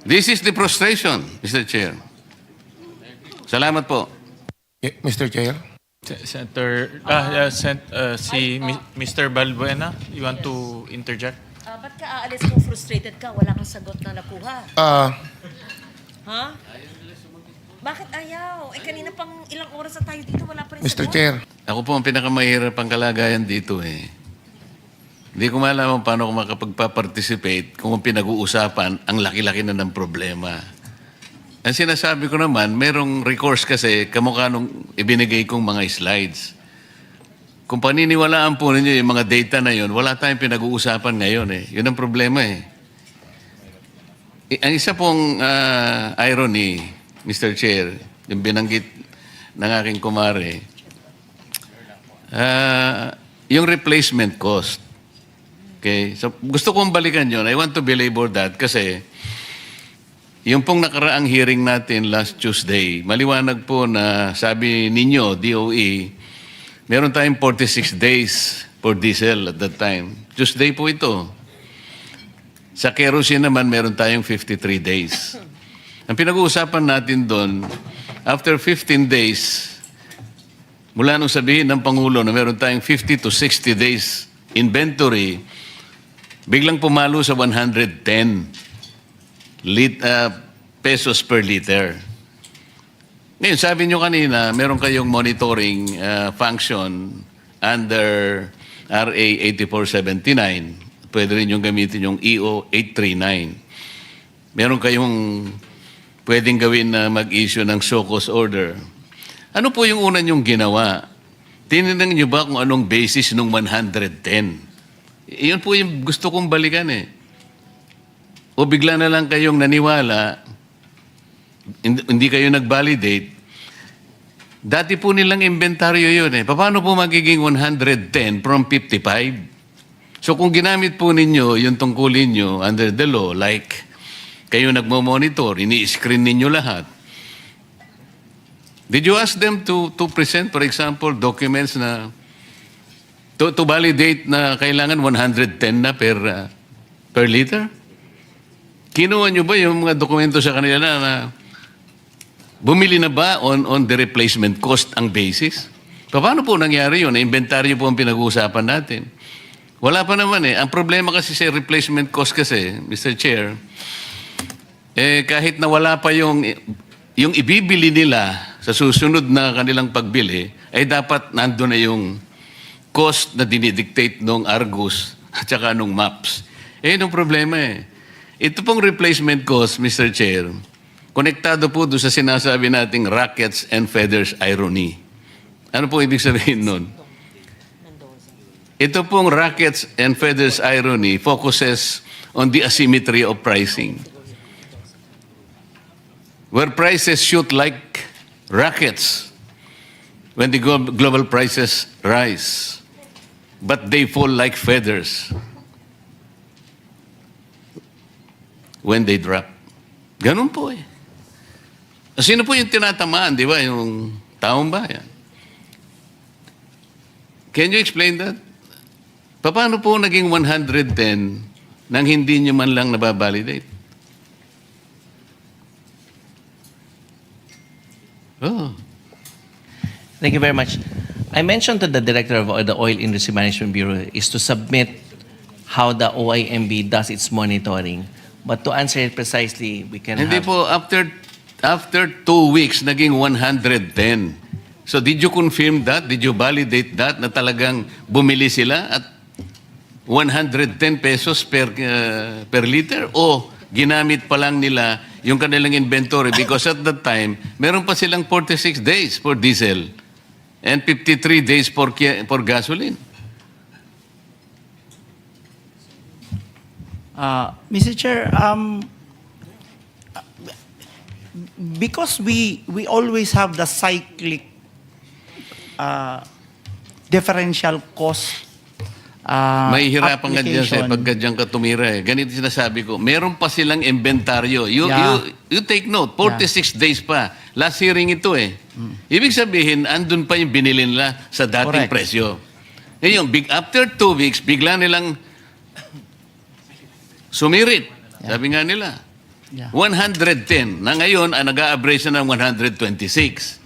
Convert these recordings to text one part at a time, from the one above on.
This is the frustration, Mr. Chair. Salamat po. Mr. Chair. Senator, Mr. Balbuena, you want to interject? Ba't ka aalis kung frustrated ka? Wala kang sagot na nakuha. Ha? Bakit ayaw? Eh, kanina pang ilang oras na tayo dito, wala pa rin Mr. sagot. Chair. Ako po ang pinakamahirap ang kalagayan dito eh. Hindi ko malaman paano ako makapagpa-participate kung ang pinag-uusapan ang laki-laki na ng problema. Ang sinasabi ko naman, merong recourse kasi kamukha nung ibinigay kong mga slides. Kung paniniwalaan po ninyo yung mga data na yun, wala tayong pinag-uusapan ngayon eh. Yun ang problema eh. Ang isa pong irony, Mr. Chair, yung binanggit ng aking kumare, yung replacement cost. Okay? So, gusto kong balikan yun. I want to belabor that kasi yung pong nakaraang hearing natin last Tuesday, maliwanag po na sabi ninyo, DOE, meron tayong 46 days for diesel at that time. Tuesday po ito. Sa kerosene naman, meron tayong 53 days. Ang pinag-uusapan natin doon, after 15 days, mula nung sabihin ng Pangulo na meron tayong 50 to 60 days inventory, biglang pumalo sa 110 pesos per liter. Ngayon, sabi nyo kanina, meron kayong monitoring function under RA 8479. Pwede rin yung gamitin yung EO 839. Meron kayong pwedeng gawin na mag-issue ng show cause order. Ano po yung una nyong ginawa? Tinignan nyo ba kung anong basis nung 110? Iyon po yung gusto kong balikan eh. O bigla na lang kayong naniwala, hindi kayo nag-validate, dati po nilang inventaryo yun eh. Paano po magiging 110 from 55? So kung ginamit po ninyo yung tungkulin nyo under the law, like kayo nagmo-monitor, ini-screen ninyo lahat, did you ask them to present, for example, documents na to validate na kailangan 110 na per liter? Kinuha nyo ba yung mga dokumento sa kanila na bumili na ba on the replacement cost ang basis? Paano po nangyari yun? Inventaryo po ang pinag-uusapan natin. Wala pa naman eh. Ang problema kasi sa replacement cost kasi, Mr. Chair, kahit na wala pa yung ibibili nila sa susunod na kanilang pagbili, ay dapat nandun na yung cost na dinidictate nung Argus at saka nung MAPS. Yun ang problema eh. Ito pong replacement cost, Mr. Chair, konektado po doon sa sinasabi nating rackets and feathers irony. Ano po ibig sabihin nun? Ito pong rackets and feathers irony focuses on the asymmetry of pricing. Where prices shoot like rockets when the global prices rise, but they fall like feathers when they drop. Ganun po eh. Sino po yung tinatamaan, di ba? Yung taong bayan. Can you explain that? Paano po naging 110 nang hindi nyo man lang nababalidate? Oh. Thank you very much. I mentioned to the director of the Oil Industry Management Bureau is to submit how the OIMB does its monitoring. But to answer it precisely, we can Hindi have... po, after 2 weeks, naging 110. So did you confirm that? Did you validate that na talagang bumili sila at 110 pesos per liter? O ginamit pa lang nila yung kanilang inventory because at that time, meron pa silang 46 days for diesel and 53 days for gasoline. Mr. Chair, because we always have the cyclic differential cost Mahihirapan ka dyan application. pagka dyan ka tumira eh. Ganito sinasabi ko, meron pa silang inventaryo. You take note, 46 days pa. Last hearing ito eh. Ibig sabihin, andun pa yung binili nila sa dating Correct. presyo. Ngayon, after 2 weeks, bigla nilang sumirit. Sabi nga nila. Yeah. 110. Na ngayon, nag-a-average na ng 126.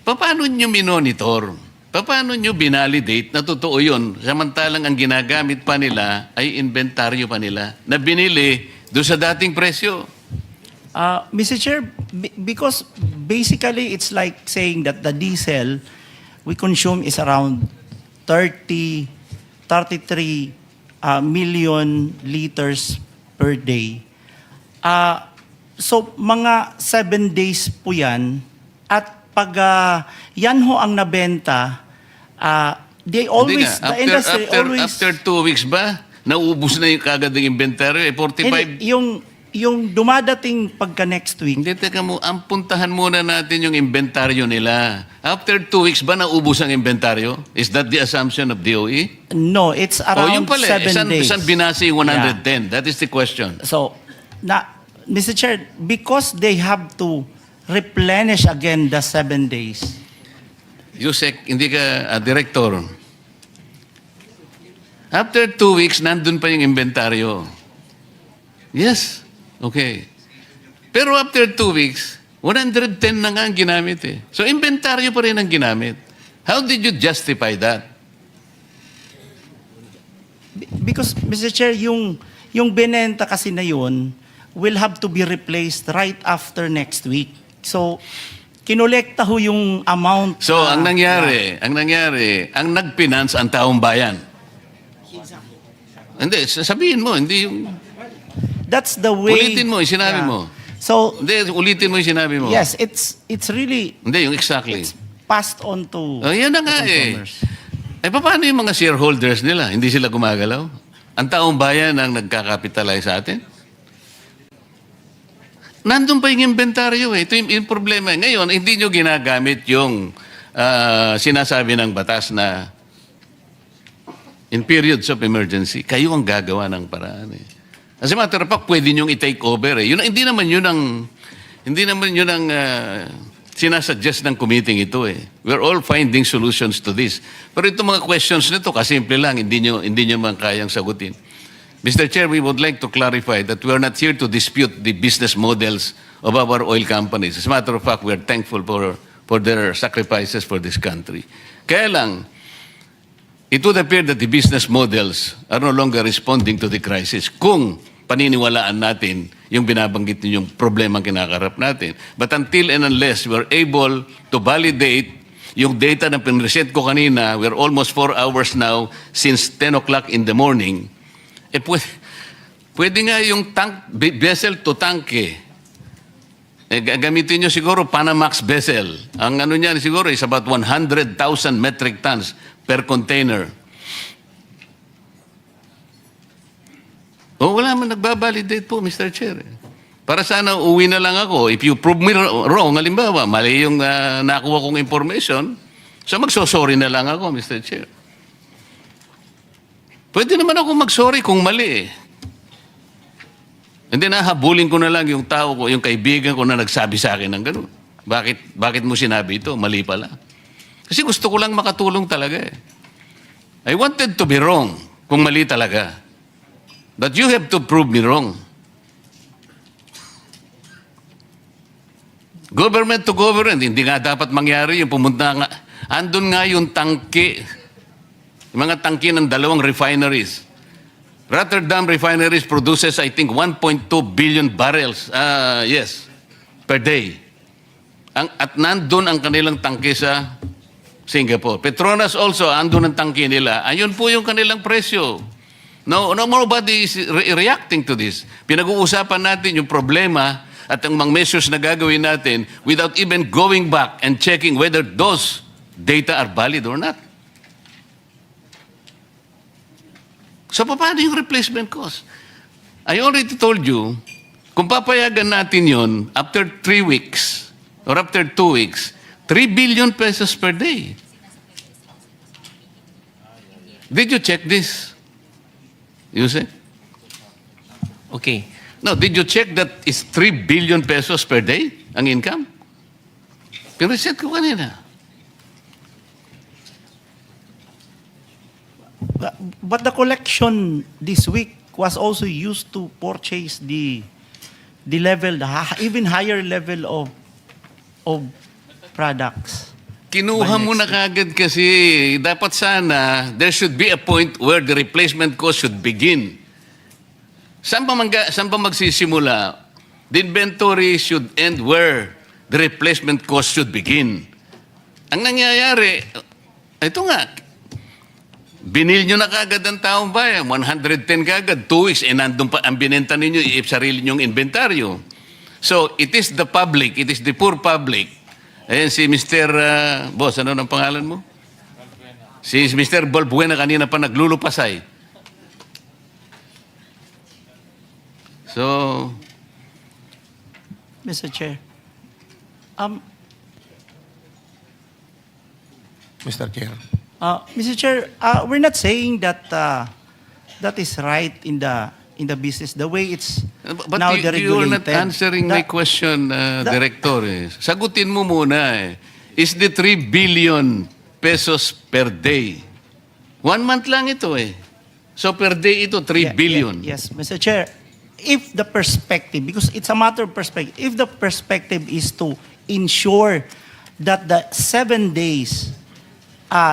Paano nyo minonitor? Paano nyo binalidate na totoo yun? Samantalang ang ginagamit pa nila ay inventaryo pa nila na binili doon sa dating presyo. Mr. Chair, because basically it's like saying that the diesel we consume is around 33 million liters per day. So mga 7 days po yan. At pag yan ho ang nabenta, they Hindi always, nga. the industry always... After 2 weeks ba, naubos na yung kagad ng inventaryo? 45. Hindi, yung dumadating pagka next week, Hindi, teka mo, ang puntahan muna natin yung inventaryo nila. After 2 weeks ba naubos ang inventaryo? Is that the assumption of DOE? no, it's Yung around pala, 7 days. saan binasi yung 110? That is the question. So, Mr. Chair, because they have to replenish again the 7 days. Yusek, hindi ka director. After 2 weeks, nandun pa yung inventaryo. Yes. Okay. Pero after 2 weeks, 110 na nga ang ginamit eh. So, inventaryo pa rin ang ginamit. How did you justify that? Because, Mr. Chair, yung binenta kasi na yun will have to be replaced right after next week. So, kinolekta ho yung amount. So, ang nangyari, ang nag-finance ang taong bayan. Hindi, sabihin mo, hindi yung... That's the way. Ulitin mo, yung sinabi mo. So, Hindi, ulitin mo yung sinabi mo. yes, it's really, Hindi, yung exactly. it's passed on to Yan na nga eh. consumers. Paano yung mga shareholders nila? Hindi sila gumagalaw? Ang taong bayan ang nagkakapitalize sa atin? Nandun pa yung inventaryo eh. Ito yung problema. Ngayon, hindi nyo ginagamit yung sinasabi ng batas na in periods of emergency, kayo ang gagawa ng paraan eh. As a matter of fact, pwede nyo i-take over eh. Hindi naman yun ang sinasuggest ng committee ito eh. We're all finding solutions to this. Pero itong mga questions nito, kasimple lang, hindi nyo man kayang sagutin. Mr. Chair, we would like to clarify that we are not here to dispute the business models of our oil companies. As a matter of fact, we are thankful for their sacrifices for this country. Kaya lang, it would appear that the business models are no longer responding to the crisis kung paniniwalaan natin yung binabanggit ninyong problema kinakarap natin. But until and unless we are able to validate yung data na pinresent ko kanina, we're almost 4 hours now since 10 o'clock in the morning, pwede nga yung vessel to tank eh. Gamitin nyo siguro Panamax vessel. Ang ano niyan siguro is about 100,000 metric tons per container. Wala man nagbabalidate po, Mr. Chair. Para sana uwi na lang ako. If you prove me wrong, halimbawa, mali yung nakuha kong information, so magsosorry na lang ako, Mr. Chair. Pwede naman ako mag-sorry kung mali eh. And then hahabulin ko na lang yung tao ko, yung kaibigan ko na nagsabi sa akin ng gano'n. Bakit mo sinabi ito? Mali pala. Kasi gusto ko lang makatulong talaga eh. I wanted to be wrong kung mali talaga. But you have to prove me wrong. Government to government, hindi nga dapat mangyari yung pumunta nga. Andun nga yung tangke. Yung mga tangke ng 2 refineries. Rotterdam refineries produces, I think, 1.2 billion barrels, per day. At nandun ang kanilang tangke sa Singapore. Petronas also, andun ang tangke nila. Ayun po yung kanilang presyo. No, nobody is reacting to this. Pinag-uusapan natin yung problema at ang mga measures na gagawin natin without even going back and checking whether those data are valid or not. So, paano yung replacement cost? I already told you, kung papayagan natin yon after 3 weeks or after 2 weeks, 3 billion pesos per day. Did you check this? You say? Okay. No, did you check that it's 3 billion pesos per day ang income? Pireset ko kanina. But the collection this week was also used to purchase the the level, even higher level of products. Kinuha mo na kagad kasi dapat sana there should be a point where the replacement cost should begin. Saan ba magsisimula? The inventory should end where the replacement cost should begin. Ang nangyayari, ito nga, binil nyo na kagad ang taong bayan, 110 kagad, 2 weeks, nandun pa ang binenta ninyo, sarili nyong inventaryo. So, it is the public, it is the poor public. Ayan si Mr. Boss, ano ang pangalan mo? Si Mr. Balbuena kanina pa naglulupasay. So, Mr. Chair. Mr. Chair. Mr. Chair, we're not saying that that is right in the business the way it's but now you are not deregulated. answering my question, Director. Sagutin mo muna eh. Is the 3 billion pesos per day? 1 month lang ito eh. So per day ito, 3 billion. Yes, Mr. Chair. If the perspective, because it's a matter of perspective, if the perspective is to ensure that the 7 days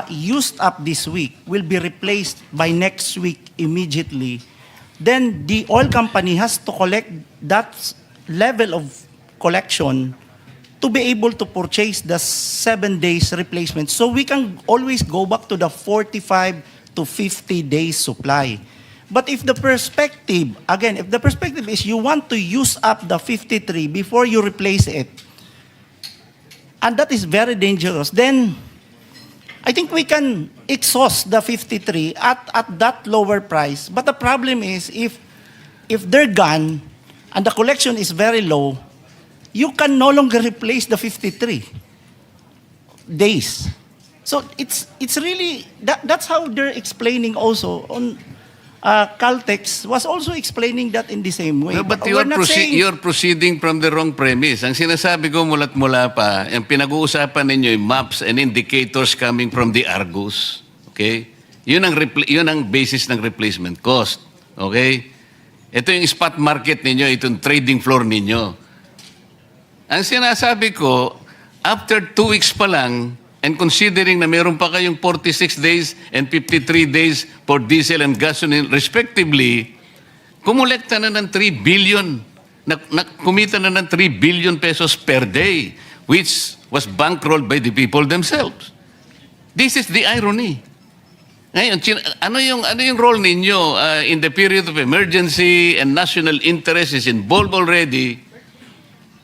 used up this week will be replaced by next week immediately, then the oil company has to collect that level of collection to be able to purchase the 7 days replacement. So we can always go back to the 45 to 50 days supply. But if the perspective, again, if the perspective is you want to use up the 53 before you replace it, and that is very dangerous, then I think we can exhaust the 53 at that lower price. But the problem is if they're gone and the collection is very low, you can no longer replace the 53 days. So it's really that's how they're explaining also on Caltex was also explaining that in the same way. No, but we're not saying- you're proceeding from the wrong premise. Ang sinasabi ko mula't mula pa, ang pinag-uusapan ninyo yung maps and indicators coming from the Argus. Okay? Yun ang basis ng replacement cost. Okay? Ito yung spot market ninyo, itong trading floor ninyo. Ang sinasabi ko, after 2 weeks pa lang, and considering na meron pa kayong 46 days and 53 days for diesel and gasoline respectively, kumulekta na ng 3 billion, kumita na ng 3 billion pesos per day, which was bankrolled by the people themselves. This is the irony. Ngayon, ano yung role ninyo in the period of emergency and national interest is involved already?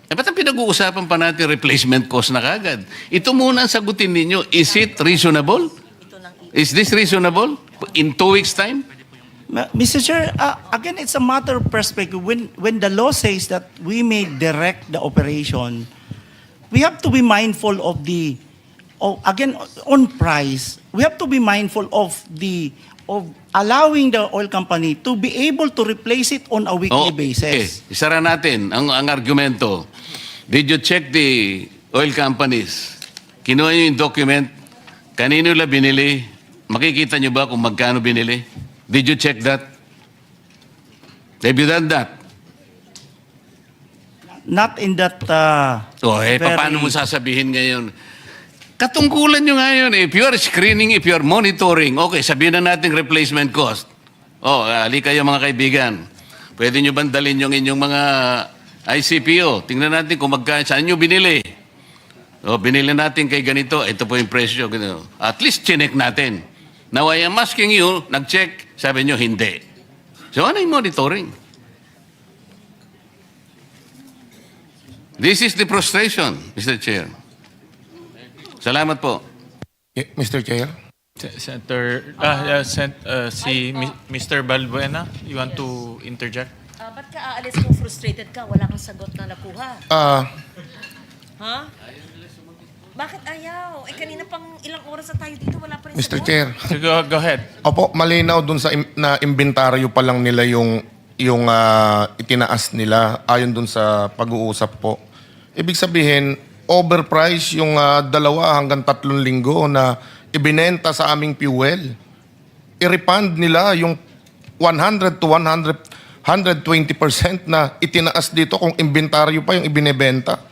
Ba't ang pinag-uusapan pa natin replacement cost na kagad? Ito muna ang sagutin ninyo. Is it reasonable? Is this reasonable? In 2 weeks' time? Mr. Chair, again, it's a matter of perspective. When the law says that we may direct the operation, we have to be mindful of again, on price, we have to be mindful of allowing the oil company to be able to replace it on a weekly basis. Okay. Isara natin ang argumento. Did you check the oil companies? Kinuha nyo yung document? Kanino nila binili? Makikita nyo ba kung magkano binili? Did you check that? Have you done that? Not in that Paano mo sasabihin ngayon? Katungkulan nyo ngayon, if you are screening, if you are monitoring, okay, sabihin na natin replacement cost. Ali kayo mga kaibigan. Pwede nyo bandalin yung inyong mga ICPO. Tingnan natin kung saan nyo binili. Binili natin kay ganito, ito po yung presyo. Ganito. At least chinek natin. Now I am asking you, nag-check, sabi nyo hindi. So ano yung monitoring? This is the frustration, Mr. Chair. Salamat po. Mr. Chair. Senator, Mr. Balbuena, you want to interject? Ba't ka aalis kung frustrated ka? Wala kang sagot na nakuha. Ha? Bakit ayaw? Kanina pang ilang oras na tayo dito, wala pa rin Mr. sagot. Chair. So go ahead. Opo, malinaw dun sa na inventaryo pa lang nila yung itinaas nila ayon dun sa pag-uusap po. Ibig sabihin, overprice yung 2 hanggang 3 linggo na ibinenta sa aming fuel. I-refund nila yung 100 to 120% na itinaas dito kung inventaryo pa yung ibinebenta.